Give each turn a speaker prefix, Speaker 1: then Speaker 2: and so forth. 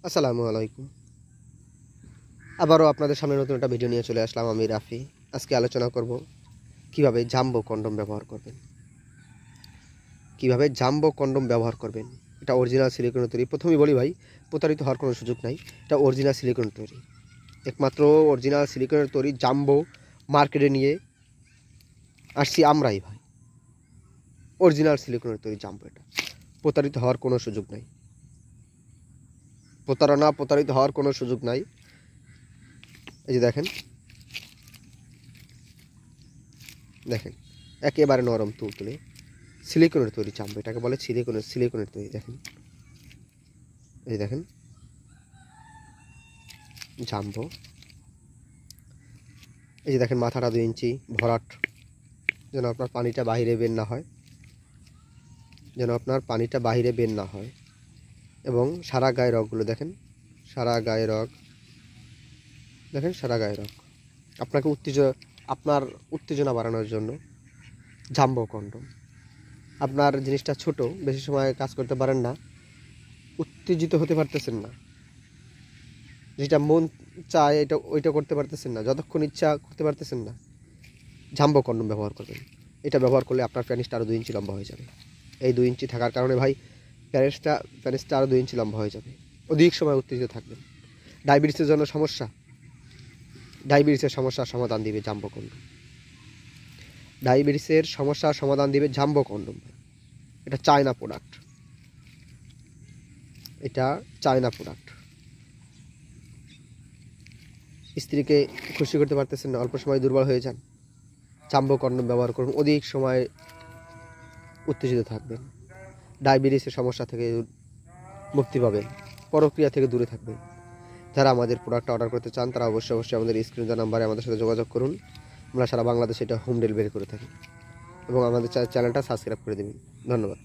Speaker 1: আসসালামু আলাইকুম। আবারও আপনাদের সামনে নতুন একটা ভিডিও নিয়ে চলে আসলাম আমি রাফি। আজকে আলোচনা করব কিভাবে জাম্বো কন্ডম ব্যবহার করবেন। কিভাবে জাম্বো কন্ডম ব্যবহার করবেন। এটা অরিজিনাল সিলিকনের তৈরি। প্রথমেই বলি ভাই, প্রতারিত হওয়ার কোনো সুযোগ নাই। এটা অরিজিনাল সিলিকনের তৈরি। একমাত্র অরিজিনাল সিলিকনের তৈরি জাম্বো মার্কেটে নিয়ে আসছি আমরাই ভাই। অরিজিনাল সিলিকনের তৈরি জাম্বো এটা। প্রতারিত হওয়ার কোনো সুযোগ নাই। প্রতারিত হওয়ার কোনো সুযোগ নাই। এই যে দেখেন একেবারে নরম তুলতুলে সিলিকনের তৈরি জাম্বো, এটাকে বলে সিলিকনের তৈরি। দেখেন জাম্বো। এই যে দেখেন মাথাটা 2 ইঞ্চি ভরাট, যেন আপনার পানিটা বাহিরে বের না হয়, এবং সারা গায়ে রগগুলো দেখেন, সারা গায়ে রগ আপনাকে আপনার উত্তেজনা বাড়ানোর জন্য জাম্বো কন্ডম। আপনার জিনিসটা ছোট, বেশি সময় কাজ করতে পারেন না, উত্তেজিত হতে পারতেছেন না, যেটা মন চায় ওইটা করতে পারতেছেন না, যতক্ষণ ইচ্ছা করতে পারতেছেন না, জাম্বো কন্ডম ব্যবহার করবেন। এটা ব্যবহার করলে আপনার প্যানিসটা আরও 2 ইঞ্চি লম্বা হয়ে যাবে। এই 2 ইঞ্চি থাকার কারণে ভাই প্যানিসটা আরও 2 ইঞ্চি লম্বা হয়ে যাবে। অধিক সময় উত্তেজিত থাকবেন। ডায়াবেটিসের সমস্যার সমাধান দিবে জাম্বো কন্ডম। ডায়াবেটিসের সমস্যার সমাধান দিবে জাম্বো কন্ডম। এটা চায়না প্রোডাক্ট। স্ত্রীকে খুশি করতে পারতেছেন না, অল্প সময় দুর্বল হয়ে যান, জাম্বো কন্ডম ব্যবহার করুন। অধিক সময় উত্তেজিত থাকবেন। ডায়াবেটিসের সমস্যা থেকে মুক্তি পাবেন। পরক্রিয়া থেকে দূরে থাকবেন। যারা আমাদের প্রোডাক্টটা অর্ডার করতে চান তারা অবশ্যই আমাদের স্ক্রিনে দেওয়া নাম্বারে আমাদের সাথে যোগাযোগ করুন। আমরা সারা বাংলাদেশে এটা হোম ডেলিভারি করে থাকি, এবং আমাদের চ্যানেলটা সাবস্ক্রাইব করে দেবেন। ধন্যবাদ।